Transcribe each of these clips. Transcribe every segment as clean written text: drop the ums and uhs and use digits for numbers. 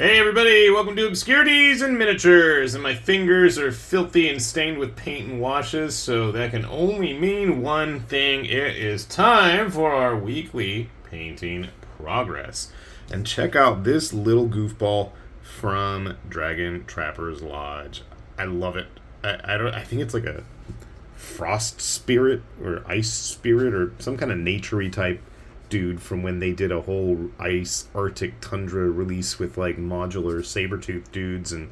Hey everybody, welcome to Obscurities and Miniatures, and my fingers are filthy and stained with paint and washes, so that can only mean one thing. It is time for our weekly painting progress. And check out this little goofball from Dragon Trapper's Lodge. I love it. I think it's like a frost spirit or ice spirit or some kind of naturey type dude from when they did a whole ice Arctic tundra release with like modular saber-tooth dudes and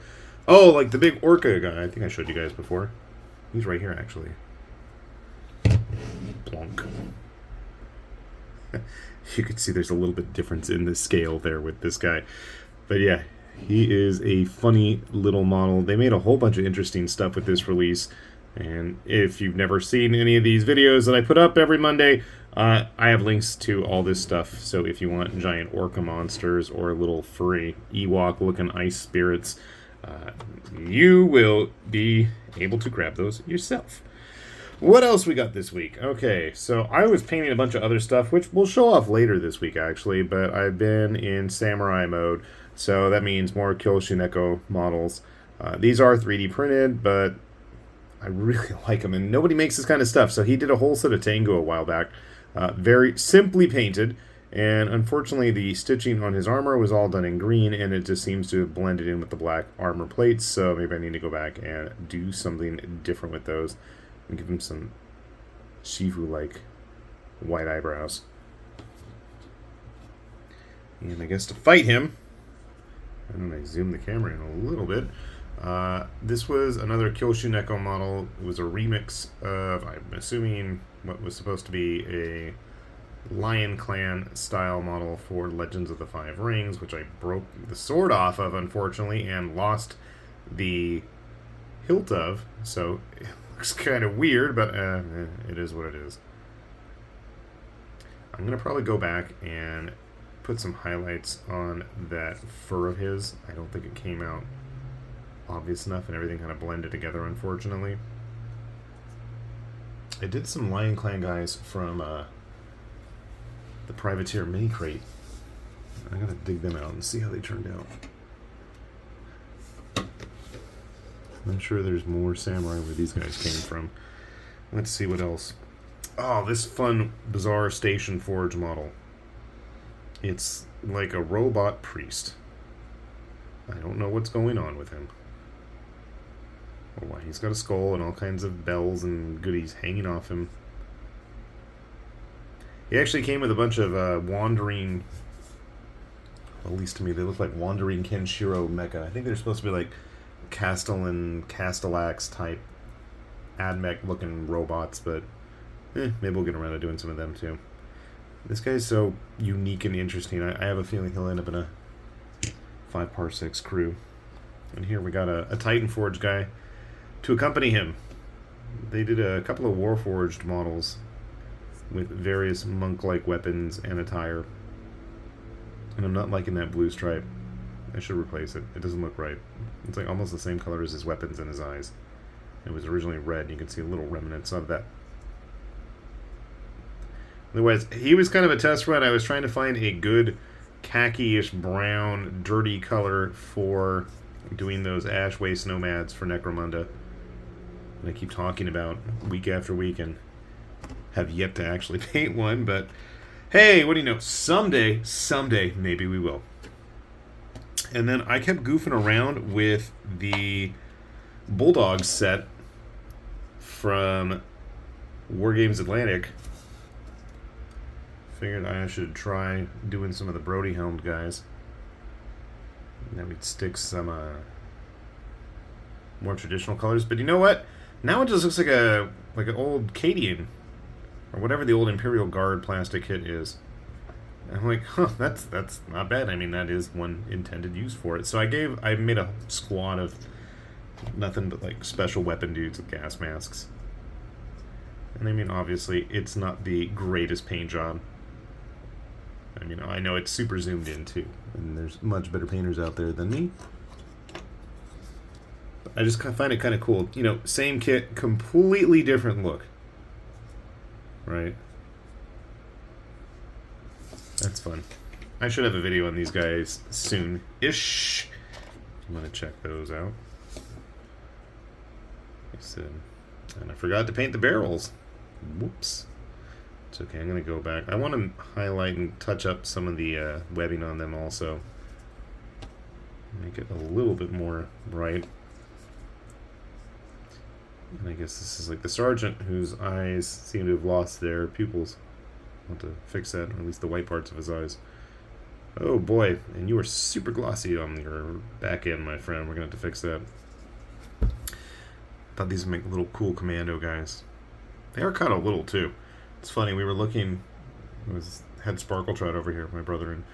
like the big orca guy. I think I showed you guys before. He's right here actually. Plonk. You can see there's a little bit difference in the scale there with this guy. But yeah, he is a funny little model. They made a whole bunch of interesting stuff with this release. And if you've never seen any of these videos that I put up every Monday, I have links to all this stuff. So if you want giant orca monsters or little furry Ewok-looking ice spirits, you will be able to grab those yourself. What else we got this week? Okay, so I was painting a bunch of other stuff, which we'll show off later this week, actually, but I've been in samurai mode, so that means more Kyoshineko models. These are 3D printed, but I really like him, and nobody makes this kind of stuff. So he did a whole set of Tengu a while back, very simply painted, and unfortunately the stitching on his armor was all done in green, and it just seems to have blended in with the black armor plates, so maybe I need to go back and do something different with those, and give him some Shifu-like white eyebrows. And I guess to fight him, and then I zoom the camera in a little bit, this was another Kyoshineko model. It was a remix of, I'm assuming, what was supposed to be a Lion Clan style model for Legends of the Five Rings, which I broke the sword off of, unfortunately, and lost the hilt of, so it looks kind of weird, but it is what it is. I'm going to probably go back and put some highlights on that fur of his. I don't think it came out obvious enough, and everything kind of blended together, unfortunately. I did some Lion Clan guys from the Privateer mini crate. I gotta dig them out and see how they turned out. I'm sure there's more samurai where these guys came from. Let's see what else. Oh, this fun, bizarre Station Forge model. It's like a robot priest. I don't know what's going on with him. Oh, why he's got a skull and all kinds of bells and goodies hanging off him. He actually came with a bunch of wandering, well, at least to me, they look like wandering Kenshiro mecha. I think they're supposed to be like Castellan, Castellax type Admech looking robots, but maybe we'll get around to doing some of them too. This guy's so unique and interesting. I have a feeling he'll end up in a 5 parsecs crew. And here we got a Titan Forge guy to accompany him. They did a couple of Warforged models with various monk-like weapons and attire. And I'm not liking that blue stripe. I should replace it. It doesn't look right. It's like almost the same color as his weapons and his eyes. It was originally red. You can see a little remnants of that. Otherwise, he was kind of a test run. I was trying to find a good khaki-ish brown, dirty color for doing those Ashway Nomads for Necromunda. And I keep talking about week after week and have yet to actually paint one, but hey, what do you know? Someday, maybe we will. And then I kept goofing around with the Bulldog set from Wargames Atlantic. Figured I should try doing some of the Brody Helmed guys. And then we'd stick some more traditional colors. But you know what? Now it just looks like an old Cadian, or whatever the old Imperial Guard plastic kit is. And I'm like, huh, that's not bad. I mean, that is one intended use for it. So I made a squad of nothing but like special weapon dudes with gas masks. And I mean, obviously, it's not the greatest paint job. I mean, I know it's super zoomed in too, and there's much better painters out there than me. But I just find it kind of cool. You know, same kit, completely different look. Right? That's fun. I should have a video on these guys soon-ish. I'm going to check those out. Like I said, and I forgot to paint the barrels. Whoops. It's okay, I'm going to go back. I want to highlight and touch up some of the webbing on them also. Make it a little bit more bright. And I guess this is like the sergeant whose eyes seem to have lost their pupils. I want to fix that, or at least the white parts of his eyes. Oh boy, and you are super glossy on your back end, my friend. We're going to have to fix that. Thought these would make little cool commando guys. They are kind of little too. It's funny, we were looking, had Sparkle Trout over here, my brother, and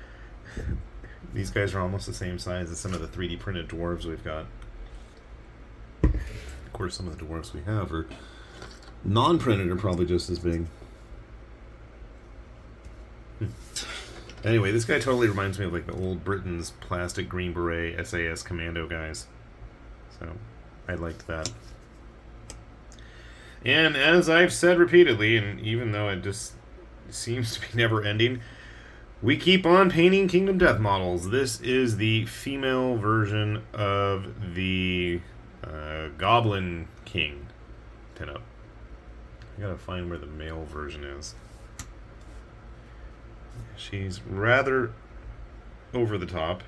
these guys are almost the same size as some of the 3D printed dwarves we've got. Of course, some of the dwarves we have are non-printed, are probably just as big. Anyway, this guy totally reminds me of like the old Britain's plastic Green Beret SAS commando guys. So, I liked that. And as I've said repeatedly, and even though it just seems to be never ending, we keep on painting Kingdom Death models. This is the female version of the Goblin King pinup. I gotta find where the male version is. She's rather over the top.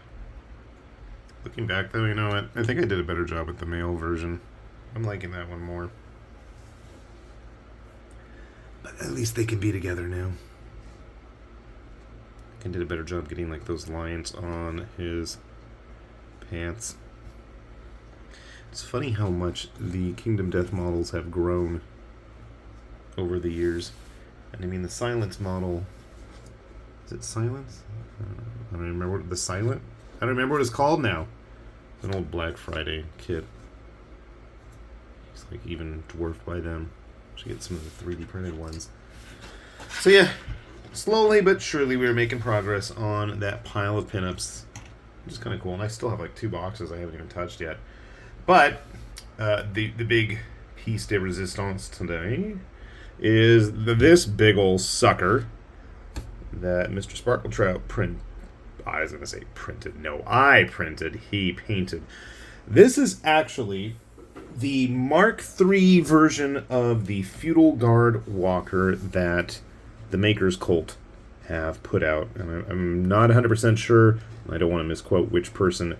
Looking back though, you know what? I think I did a better job with the male version. I'm liking that one more. But at least they can be together now. I did a better job getting like those lines on his pants. It's funny how much the Kingdom Death models have grown over the years. And I mean the Silence model, is it Silence? I don't remember what the Silent? I don't remember what it's called now. It's an old Black Friday kit. It's like even dwarfed by them. Should get some of the 3D printed ones. So yeah, slowly but surely we are making progress on that pile of pinups, which is kind of cool. And I still have like 2 boxes I haven't even touched yet. But the big piece de resistance today is this big ol' sucker that Mr. Sparkle Trout I was going to say printed. No, I printed. He painted. This is actually the Mark III version of the Feudal Guard Walker that the Maker's Cult have put out. And I'm not 100% sure. I don't want to misquote which person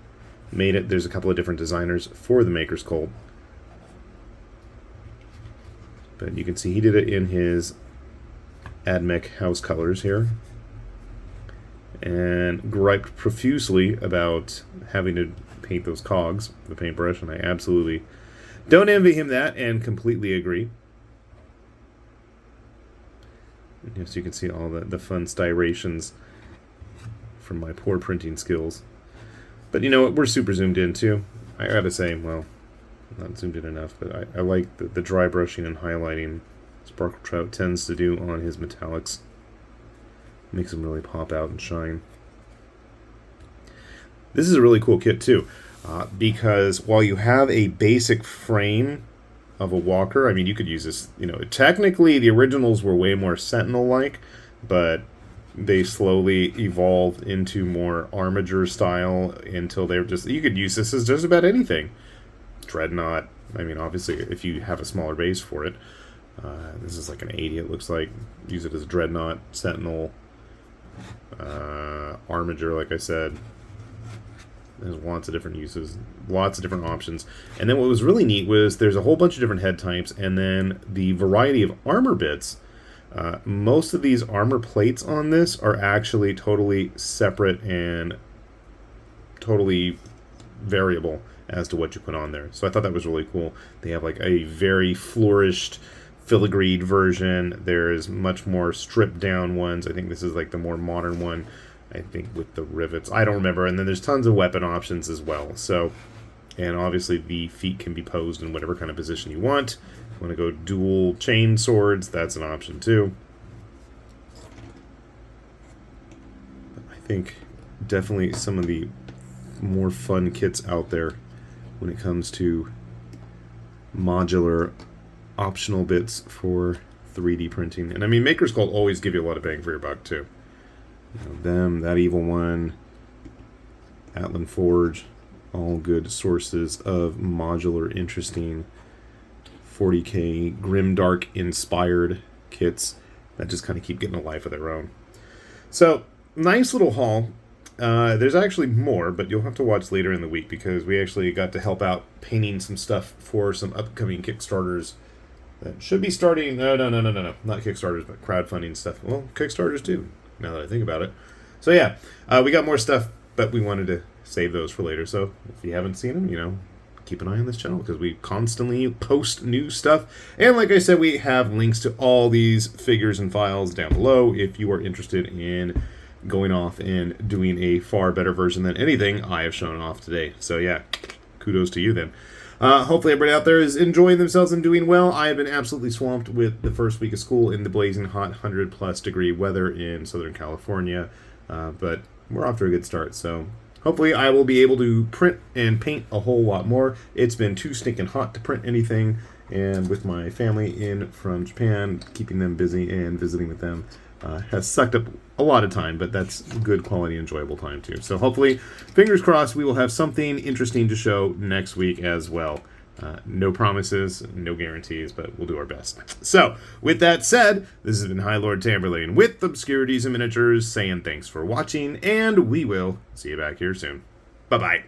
made it. There's a couple of different designers for the Maker's Cult. But you can see he did it in his AdMech house colors here. And griped profusely about having to paint those cogs with a paintbrush, and I absolutely don't envy him that, and completely agree. And so you can see all the fun styrations from my poor printing skills. But you know what, we're super zoomed in too. I gotta say, well, not zoomed in enough, but I like the dry brushing and highlighting Sparkle Trout tends to do on his metallics. Makes them really pop out and shine. This is a really cool kit too, because while you have a basic frame of a walker, I mean, you could use this, you know, technically the originals were way more Sentinel-like, but they slowly evolved into more Armiger style until they were just, you could use this as just about anything. Dreadnought, I mean, obviously, if you have a smaller base for it. This is like an 80, it looks like. Use it as a Dreadnought, Sentinel, Armiger, like I said. There's lots of different uses, lots of different options. And then what was really neat was there's a whole bunch of different head types, and then the variety of armor bits. Most of these armor plates on this are actually totally separate and totally variable as to what you put on there. So I thought that was really cool. They have like a very flourished filigreed version. There's much more stripped down ones. I think this is like the more modern one, I think, with the rivets. I don't remember. And then there's tons of weapon options as well. So, and obviously the feet can be posed in whatever kind of position you want. If you want to go dual chain swords, that's an option too. I think definitely some of the more fun kits out there when it comes to modular optional bits for 3D printing. And I mean, Maker's Cult always give you a lot of bang for your buck too. Them, that evil one, Atlan Forge, all good sources of modular, interesting 40k grimdark inspired kits that just kind of keep getting a life of their own. So, nice little haul. There's actually more, but you'll have to watch later in the week because we actually got to help out painting some stuff for some upcoming Kickstarters that should be starting. No, not Kickstarters, but crowdfunding stuff. Well, Kickstarters too, now that I think about it. So yeah, we got more stuff, but we wanted to save those for later. So if you haven't seen them, keep an eye on this channel because we constantly post new stuff. And like I said, we have links to all these figures and files down below if you are interested in going off and doing a far better version than anything I have shown off today. So yeah, kudos to you then. Hopefully everybody out there is enjoying themselves and doing well. I have been absolutely swamped with the first week of school in the blazing hot 100+ degree weather in Southern California, but we're off to a good start. So hopefully I will be able to print and paint a whole lot more. It's been too stinking hot to print anything, and with my family in from Japan, keeping them busy and visiting with them has sucked up a lot of time, but that's good quality, enjoyable time too. So hopefully, fingers crossed, we will have something interesting to show next week as well. No promises, no guarantees, but we'll do our best. So, with that said, this has been High Lord Tamberlane with Obscurities and Miniatures saying thanks for watching, and we will see you back here soon. Bye-bye.